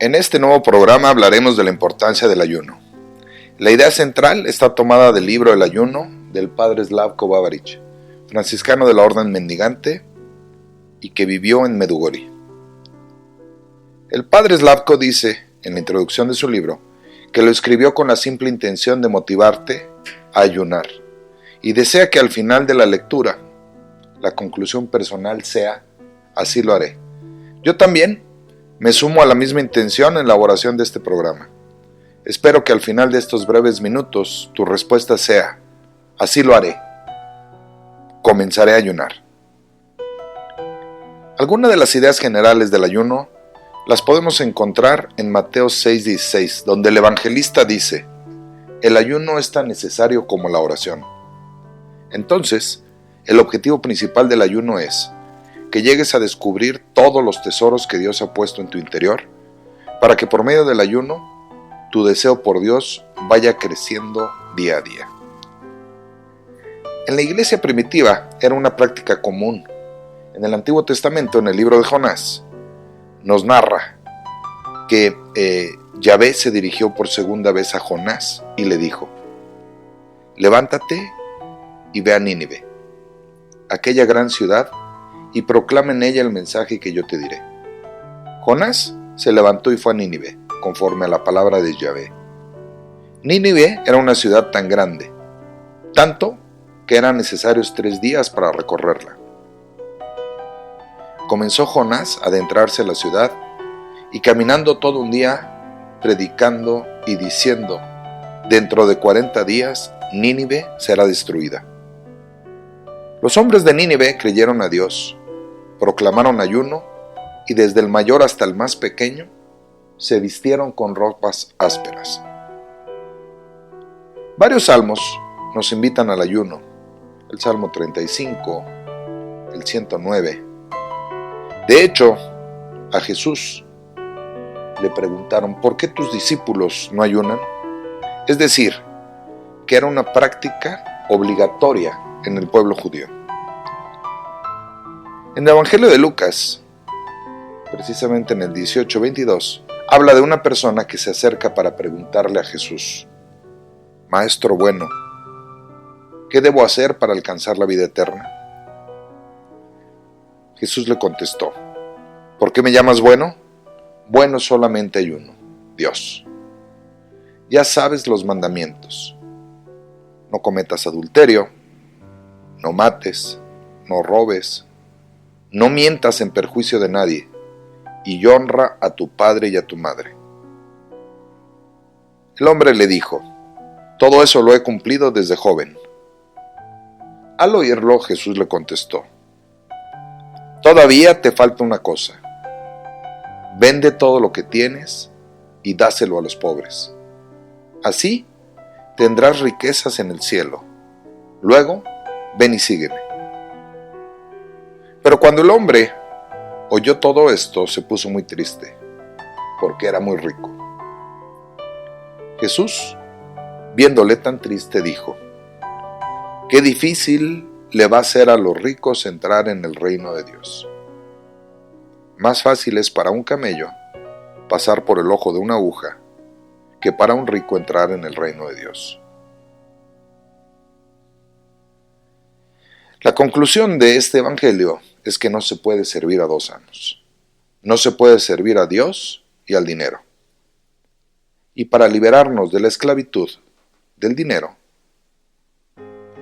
En este nuevo programa hablaremos de la importancia del ayuno. La idea central está tomada del libro El ayuno del padre Slavko Babarich, franciscano de la orden mendigante y que vivió en Medugori. El padre Slavko dice, en la introducción de su libro, que lo escribió con la simple intención de motivarte a ayunar y desea que al final de la lectura la conclusión personal sea: así lo haré. Yo también me sumo a la misma intención en la elaboración de este programa. Espero que al final de estos breves minutos tu respuesta sea: así lo haré. Comenzaré a ayunar. Algunas de las ideas generales del ayuno las podemos encontrar en Mateo 6:16, donde el evangelista dice: el ayuno es tan necesario como la oración. Entonces, el objetivo principal del ayuno es que llegues a descubrir todos los tesoros que Dios ha puesto en tu interior, para que por medio del ayuno, tu deseo por Dios vaya creciendo día a día. En la iglesia primitiva era una práctica común. En el Antiguo Testamento, en el libro de Jonás, nos narra que Yahvé se dirigió por segunda vez a Jonás y le dijo: levántate y ve a Nínive, aquella gran ciudad, y proclama en ella el mensaje que yo te diré. Jonás se levantó y fue a Nínive, conforme a la palabra de Yahvé. Nínive era una ciudad tan grande, tanto que eran necesarios 3 días para recorrerla. Comenzó Jonás a adentrarse en la ciudad y caminando todo un día, predicando y diciendo: dentro de 40 días Nínive será destruida. Los hombres de Nínive creyeron a Dios, proclamaron ayuno y desde el mayor hasta el más pequeño se vistieron con ropas ásperas. Varios salmos nos invitan al ayuno: el Salmo 35, el 109. De hecho, a Jesús le preguntaron: ¿por qué tus discípulos no ayunan? Es decir, que era una práctica obligatoria en el pueblo judío. En el Evangelio de Lucas, precisamente en el 18:22, habla de una persona que se acerca para preguntarle a Jesús: Maestro bueno, ¿qué debo hacer para alcanzar la vida eterna? Jesús le contestó: ¿por qué me llamas bueno? Bueno solamente hay uno, Dios. Ya sabes los mandamientos: no cometas adulterio, no mates, no robes, no mientas en perjuicio de nadie, y honra a tu padre y a tu madre. El hombre le dijo: todo eso lo he cumplido desde joven. Al oírlo, Jesús le contestó: todavía te falta una cosa. Vende todo lo que tienes y dáselo a los pobres. Así tendrás riquezas en el cielo. Luego, ven y sígueme. Pero cuando el hombre oyó todo esto, se puso muy triste, porque era muy rico. Jesús, viéndole tan triste, dijo: qué difícil le va a ser a los ricos entrar en el reino de Dios. Más fácil es para un camello pasar por el ojo de una aguja que para un rico entrar en el reino de Dios. La conclusión de este evangelio es que no se puede servir a 2 amos. No se puede servir a Dios y al dinero. Y para liberarnos de la esclavitud del dinero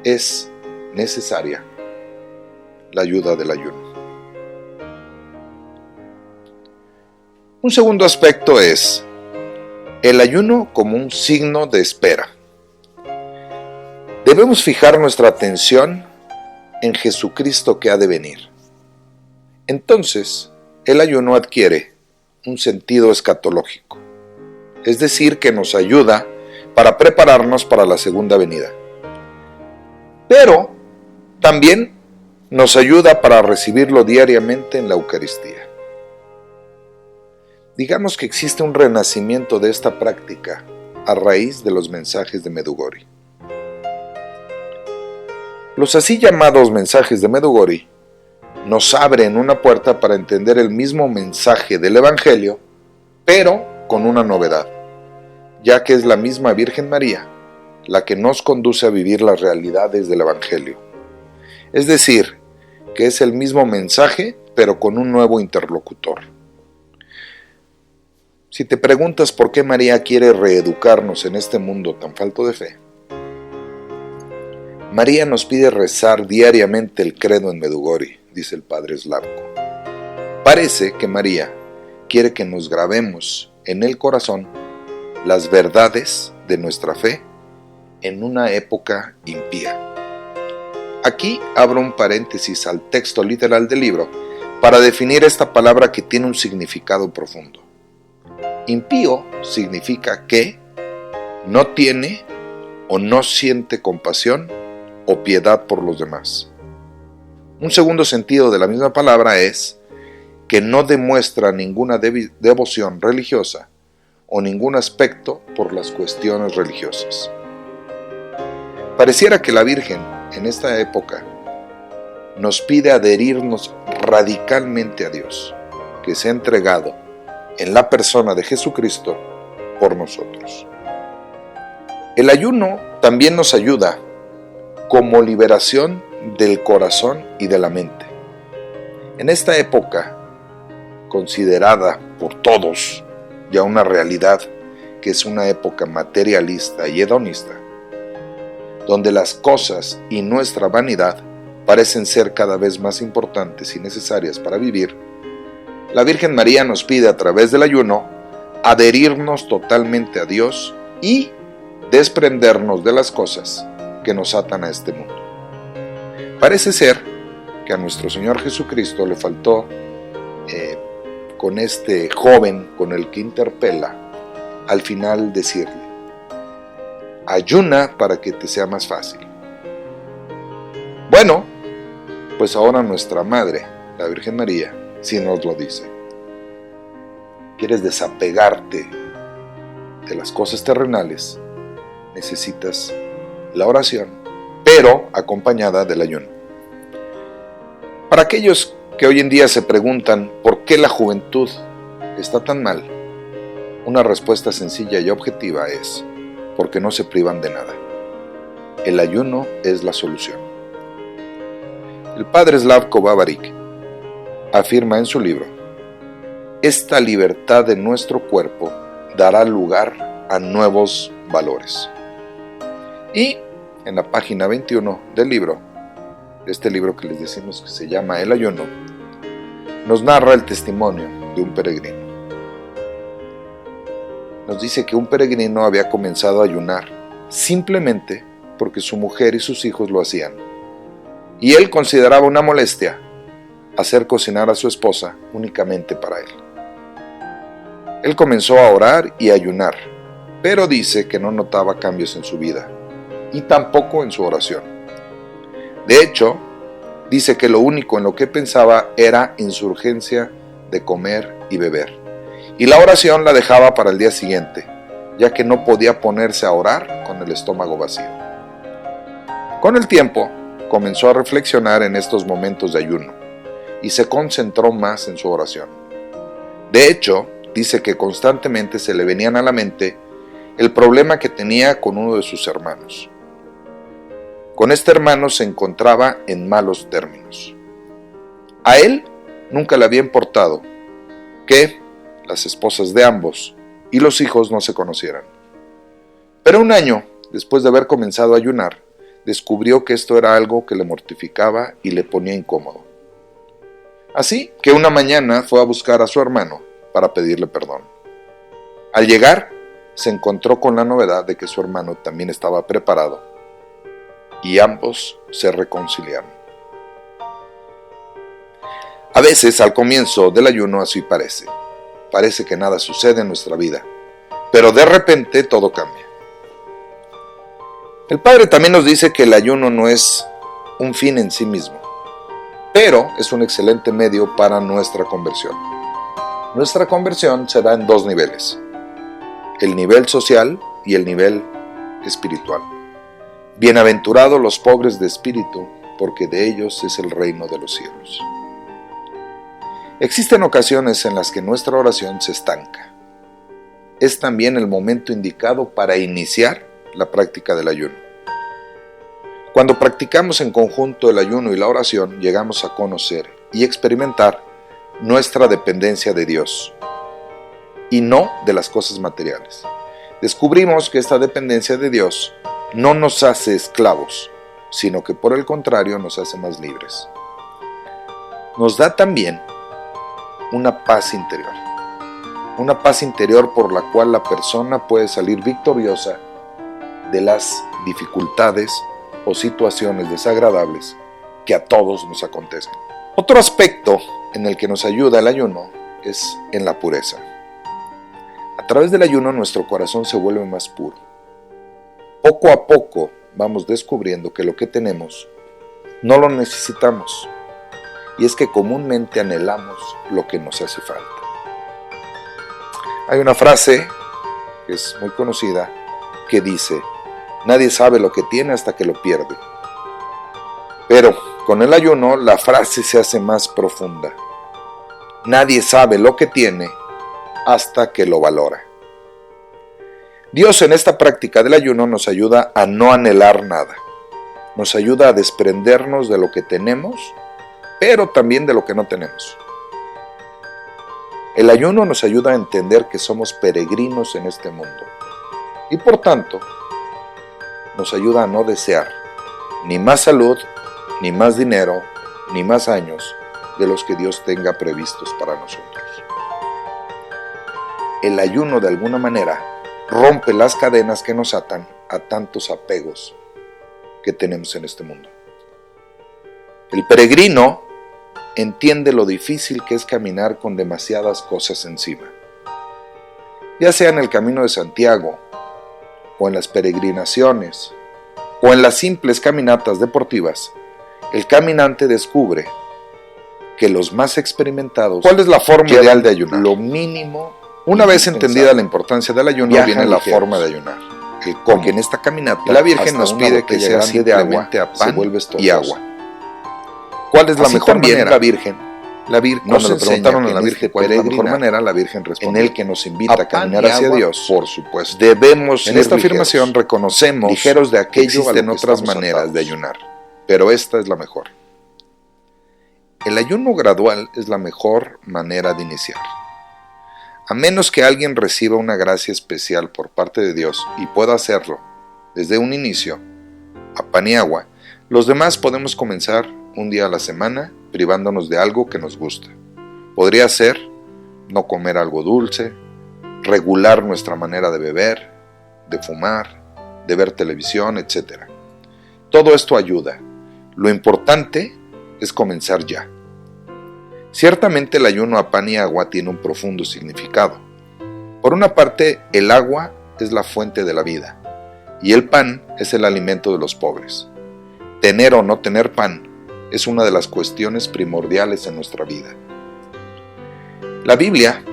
es necesaria la ayuda del ayuno. Un segundo aspecto es el ayuno como un signo de espera. Debemos fijar nuestra atención en Jesucristo que ha de venir. Entonces, el ayuno adquiere un sentido escatológico, es decir, que nos ayuda para prepararnos para la segunda venida. Pero también nos ayuda para recibirlo diariamente en la Eucaristía. Digamos que existe un renacimiento de esta práctica a raíz de los mensajes de Medugori. Los así llamados mensajes de Medugori nos abren una puerta para entender el mismo mensaje del Evangelio pero con una novedad, ya que es la misma Virgen María la que nos conduce a vivir las realidades del Evangelio. Es decir, que es el mismo mensaje, pero con un nuevo interlocutor. Si te preguntas por qué María quiere reeducarnos en este mundo tan falto de fe, María nos pide rezar diariamente el credo en Medjugorje, dice el padre Slavko. Parece que María quiere que nos grabemos en el corazón las verdades de nuestra fe en una época impía. Aquí abro un paréntesis al texto literal del libro para definir esta palabra que tiene un significado profundo. Impío significa que no tiene o no siente compasión o piedad por los demás. Un segundo sentido de la misma palabra es que no demuestra ninguna devoción religiosa o ningún aspecto por las cuestiones religiosas. Pareciera que la Virgen, en esta época, nos pide adherirnos radicalmente a Dios, que se ha entregado en la persona de Jesucristo por nosotros. El ayuno también nos ayuda como liberación del corazón y de la mente. En esta época, considerada por todos ya una realidad, que es una época materialista y hedonista, donde las cosas y nuestra vanidad parecen ser cada vez más importantes y necesarias para vivir, la Virgen María nos pide a través del ayuno adherirnos totalmente a Dios y desprendernos de las cosas que nos atan a este mundo. Parece ser que a nuestro Señor Jesucristo le faltó, con este joven con el que interpela, al final decirle: ayuna para que te sea más fácil. Bueno, pues ahora nuestra Madre, la Virgen María, sí nos lo dice. ¿Quieres desapegarte de las cosas terrenales? Necesitas la oración, pero acompañada del ayuno. Para aquellos que hoy en día se preguntan por qué la juventud está tan mal, una respuesta sencilla y objetiva es: porque no se privan de nada. El ayuno es la solución. El padre Slavko Babarik afirma en su libro: esta libertad de nuestro cuerpo dará lugar a nuevos valores. Y en la página 21 del libro, de este libro que les decimos que se llama El ayuno, nos narra el testimonio de un peregrino. Nos dice que un peregrino había comenzado a ayunar simplemente porque su mujer y sus hijos lo hacían, y él consideraba una molestia hacer cocinar a su esposa únicamente para él. Él comenzó a orar y a ayunar, pero dice que no notaba cambios en su vida y tampoco en su oración. De hecho, dice que lo único en lo que pensaba era en su urgencia de comer y beber, y la oración la dejaba para el día siguiente, ya que no podía ponerse a orar con el estómago vacío. Con el tiempo, comenzó a reflexionar en estos momentos de ayuno y se concentró más en su oración. De hecho, dice que constantemente se le venían a la mente el problema que tenía con uno de sus hermanos. Con este hermano se encontraba en malos términos. A él nunca le había importado que las esposas de ambos y los hijos no se conocieran. Pero un año después de haber comenzado a ayunar, descubrió que esto era algo que le mortificaba y le ponía incómodo. Así que una mañana fue a buscar a su hermano para pedirle perdón. Al llegar, se encontró con la novedad de que su hermano también estaba preparado y ambos se reconciliaron. A veces, al comienzo del ayuno, así parece. Parece que nada sucede en nuestra vida, pero de repente todo cambia. El Padre también nos dice que el ayuno no es un fin en sí mismo, pero es un excelente medio para nuestra conversión. Nuestra conversión se da en dos niveles: el nivel social y el nivel espiritual. Bienaventurados los pobres de espíritu, porque de ellos es el reino de los cielos. Existen ocasiones en las que nuestra oración se estanca, es también el momento indicado para iniciar la práctica del ayuno. Cuando practicamos en conjunto el ayuno y la oración, llegamos a conocer y experimentar nuestra dependencia de Dios y no de las cosas materiales. Descubrimos que esta dependencia de Dios no nos hace esclavos, sino que por el contrario nos hace más libres. Nos da también una paz interior por la cual la persona puede salir victoriosa de las dificultades o situaciones desagradables que a todos nos acontecen. Otro aspecto en el que nos ayuda el ayuno es en la pureza. A través del ayuno nuestro corazón se vuelve más puro. Poco a poco vamos descubriendo que lo que tenemos no lo necesitamos, y es que comúnmente anhelamos lo que nos hace falta. Hay una frase que es muy conocida que dice: nadie sabe lo que tiene hasta que lo pierde. Pero con el ayuno la frase se hace más profunda. Nadie sabe lo que tiene hasta que lo valora. Dios en esta práctica del ayuno nos ayuda a no anhelar nada. Nos ayuda a desprendernos de lo que tenemos, pero también de lo que no tenemos. El ayuno nos ayuda a entender que somos peregrinos en este mundo y por tanto nos ayuda a no desear ni más salud, ni más dinero, ni más años de los que Dios tenga previstos para nosotros. El ayuno de alguna manera rompe las cadenas que nos atan a tantos apegos que tenemos en este mundo. El peregrino entiende lo difícil que es caminar con demasiadas cosas encima. Ya sea en el camino de Santiago, o en las peregrinaciones, o en las simples caminatas deportivas, el caminante descubre que los más experimentados, ¿cuál es la forma ideal de ayunar? Lo mínimo. Una vez entendida la importancia del ayuno, viene la forma de ayunar. El cómo. Porque en esta caminata la Virgen nos pide que sea simplemente a pan y agua. ¿Cuál es la mejor manera? La Virgen cuando le preguntaron a la Virgen cuál es la mejor manera, la Virgen respondió: en el que nos invita a caminar hacia Dios, por supuesto. Debemos en esta afirmación reconocemos ligeros de aquello que existen otras maneras de ayunar, pero esta es la mejor. El ayuno gradual es la mejor manera de iniciar. A menos que alguien reciba una gracia especial por parte de Dios y pueda hacerlo desde un inicio, a pan y agua, los demás podemos comenzar un día a la semana privándonos de algo que nos gusta. Podría ser no comer algo dulce, regular nuestra manera de beber, de fumar, de ver televisión, etc. Todo esto ayuda. Lo importante es comenzar ya. Ciertamente el ayuno a pan y agua tiene un profundo significado. Por una parte, el agua es la fuente de la vida, y el pan es el alimento de los pobres. Tener o no tener pan es una de las cuestiones primordiales en nuestra vida. La Biblia,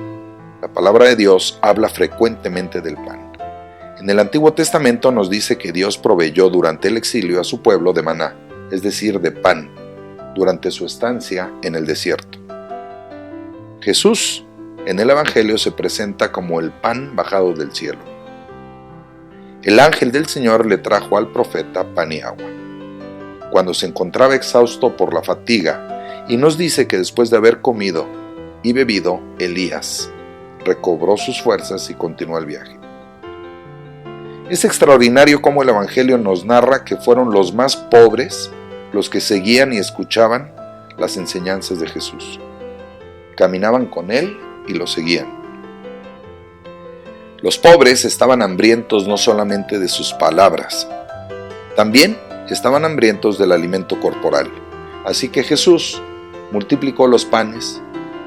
la palabra de Dios, habla frecuentemente del pan. En el Antiguo Testamento nos dice que Dios proveyó durante el exilio a su pueblo de maná, es decir, de pan, durante su estancia en el desierto. Jesús en el Evangelio se presenta como el pan bajado del cielo. El ángel del Señor le trajo al profeta pan y agua, cuando se encontraba exhausto por la fatiga, y nos dice que después de haber comido y bebido, Elías recobró sus fuerzas y continuó el viaje. Es extraordinario cómo el Evangelio nos narra que fueron los más pobres los que seguían y escuchaban las enseñanzas de Jesús. Caminaban con él y lo seguían. Los pobres estaban hambrientos no solamente de sus palabras, también estaban hambrientos del alimento corporal. Así que Jesús multiplicó los panes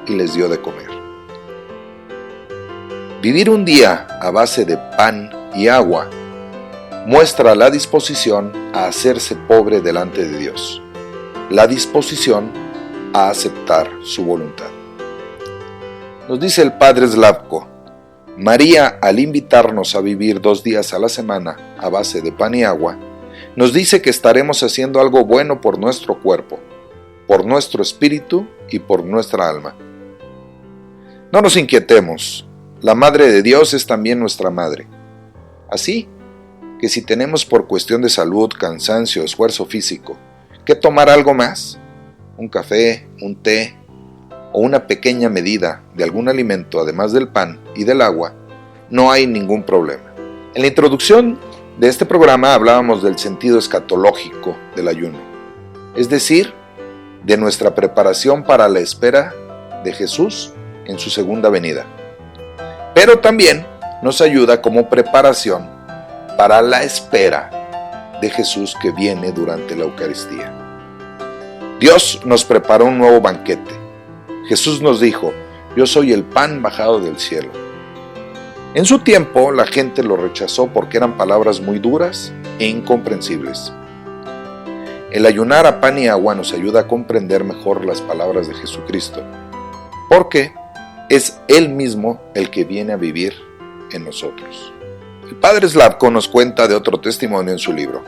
y les dio de comer. Vivir un día a base de pan y agua muestra la disposición a hacerse pobre delante de Dios, la disposición a aceptar su voluntad. Nos dice el padre Slavko: María, al invitarnos a vivir 2 días a la semana a base de pan y agua, nos dice que estaremos haciendo algo bueno por nuestro cuerpo, por nuestro espíritu y por nuestra alma. No nos inquietemos la Madre de Dios es también nuestra Madre. Así que si tenemos por cuestión de salud, cansancio, esfuerzo físico, que tomar algo más, un café, un té o una pequeña medida de algún alimento además del pan y del agua, no hay ningún problema. En la introducción de este programa hablábamos del sentido escatológico del ayuno, es decir, de nuestra preparación para la espera de Jesús en su segunda venida. Pero también nos ayuda como preparación para la espera de Jesús que viene durante la Eucaristía. Dios nos preparó un nuevo banquete. Jesús nos dijo: yo soy el pan bajado del cielo. En su tiempo la gente lo rechazó porque eran palabras muy duras e incomprensibles. El ayunar a pan y agua nos ayuda a comprender mejor las palabras de Jesucristo, porque es Él mismo el que viene a vivir en nosotros. El padre Slavko nos cuenta de otro testimonio en su libro,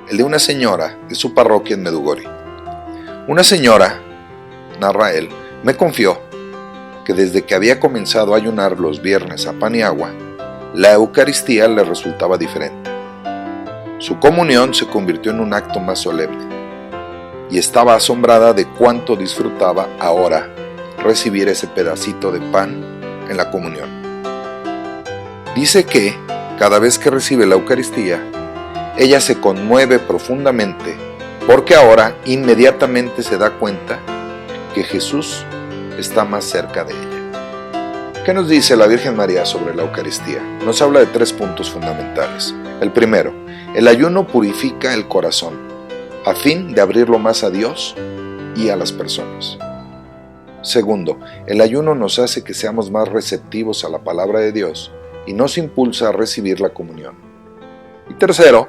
el de una señora de su parroquia en Medugori. Una señora, narra él, me confió que desde que había comenzado a ayunar los viernes a pan y agua, la Eucaristía le resultaba diferente. Su comunión se convirtió en un acto más solemne, y estaba asombrada de cuánto disfrutaba ahora recibir ese pedacito de pan en la comunión. Dice que, cada vez que recibe la Eucaristía, ella se conmueve profundamente, porque ahora inmediatamente se da cuenta que Jesús está más cerca de ella. ¿Qué nos dice la Virgen María sobre la Eucaristía? Nos habla de 3 puntos fundamentales. El primero, el ayuno purifica el corazón, a fin de abrirlo más a Dios y a las personas. Segundo, el ayuno nos hace que seamos más receptivos a la palabra de Dios y nos impulsa a recibir la comunión. Y tercero,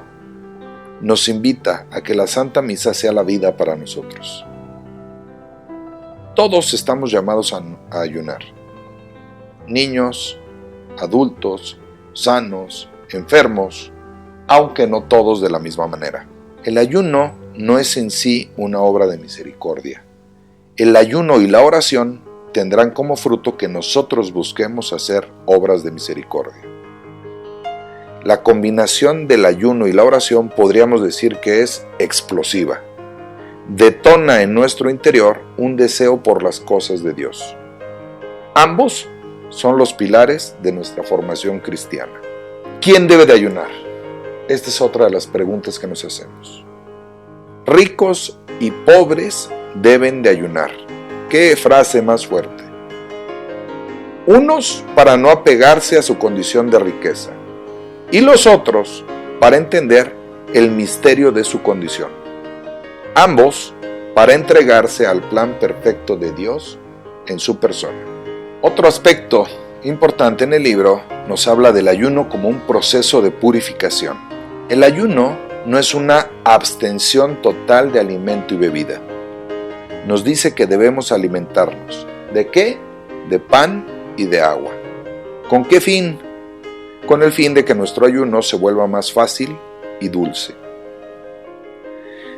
nos invita a que la Santa Misa sea la vida para nosotros. Todos estamos llamados a ayunar. Niños, adultos, sanos, enfermos, aunque no todos de la misma manera. El ayuno no es en sí una obra de misericordia. El ayuno y la oración tendrán como fruto que nosotros busquemos hacer obras de misericordia. La combinación del ayuno y la oración podríamos decir que es explosiva. Detona en nuestro interior un deseo por las cosas de Dios. Ambos son los pilares de nuestra formación cristiana. ¿Quién debe de ayunar? Esta es otra de las preguntas que nos hacemos. Ricos y pobres deben de ayunar. ¡Qué frase más fuerte! Unos para no apegarse a su condición de riqueza, y los otros para entender el misterio de su condición. Ambos para entregarse al plan perfecto de Dios en su persona. Otro aspecto importante en el libro nos habla del ayuno como un proceso de purificación. El ayuno no es una abstención total de alimento y bebida. Nos dice que debemos alimentarnos. ¿De qué? De pan y de agua. ¿Con qué fin? Con el fin de que nuestro ayuno se vuelva más fácil y dulce.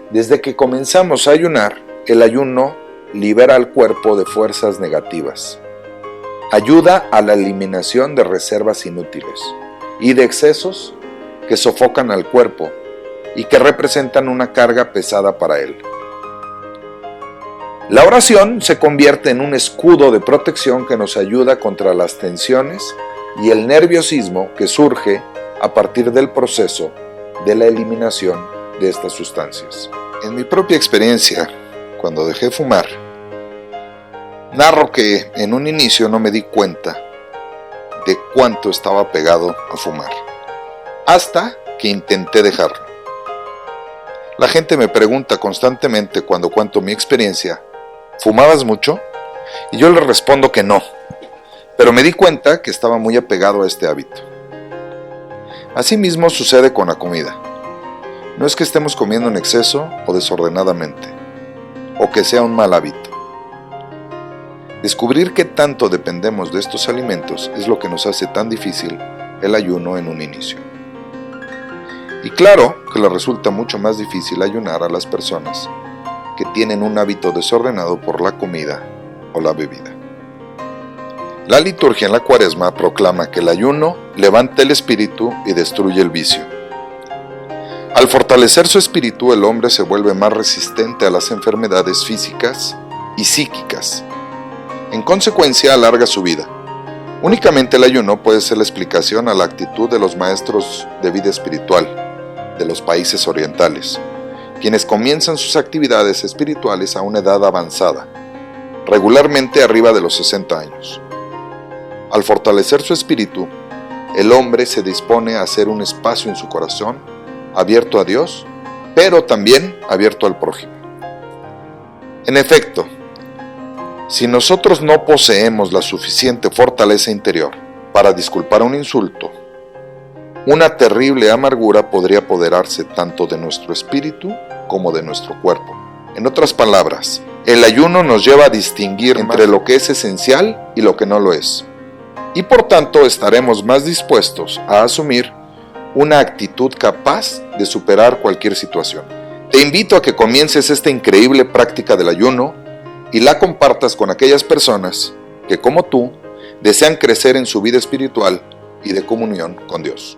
Desde que comenzamos a ayunar, el ayuno libera al cuerpo de fuerzas negativas. Ayuda a la eliminación de reservas inútiles y de excesos que sofocan al cuerpo y que representan una carga pesada para él. La oración se convierte en un escudo de protección que nos ayuda contra las tensiones y el nerviosismo que surge a partir del proceso de la eliminación de estas sustancias. En mi propia experiencia, cuando dejé fumar, narro que en un inicio no me di cuenta de cuánto estaba pegado a fumar, hasta que intenté dejarlo. La gente me pregunta constantemente cuando cuento mi experiencia: ¿fumabas mucho? Y yo les respondo que no, pero me di cuenta que estaba muy apegado a este hábito. Asimismo sucede con la comida. No es que estemos comiendo en exceso o desordenadamente, o que sea un mal hábito. Descubrir qué tanto dependemos de estos alimentos es lo que nos hace tan difícil el ayuno en un inicio. Y claro que le resulta mucho más difícil ayunar a las personas que tienen un hábito desordenado por la comida o la bebida. La liturgia en la Cuaresma proclama que el ayuno levanta el espíritu y destruye el vicio. Al fortalecer su espíritu, el hombre se vuelve más resistente a las enfermedades físicas y psíquicas. En consecuencia, alarga su vida. Únicamente el ayuno puede ser la explicación a la actitud de los maestros de vida espiritual de los países orientales, quienes comienzan sus actividades espirituales a una edad avanzada, regularmente arriba de los 60 años. Al fortalecer su espíritu, el hombre se dispone a hacer un espacio en su corazón abierto a Dios, pero también abierto al prójimo. En efecto, si nosotros no poseemos la suficiente fortaleza interior para disculpar un insulto, una terrible amargura podría apoderarse tanto de nuestro espíritu como de nuestro cuerpo. En otras palabras, el ayuno nos lleva a distinguir entre lo que es esencial y lo que no lo es, y por tanto estaremos más dispuestos a asumir una actitud capaz de superar cualquier situación. Te invito a que comiences esta increíble práctica del ayuno y la compartas con aquellas personas que, como tú, desean crecer en su vida espiritual y de comunión con Dios.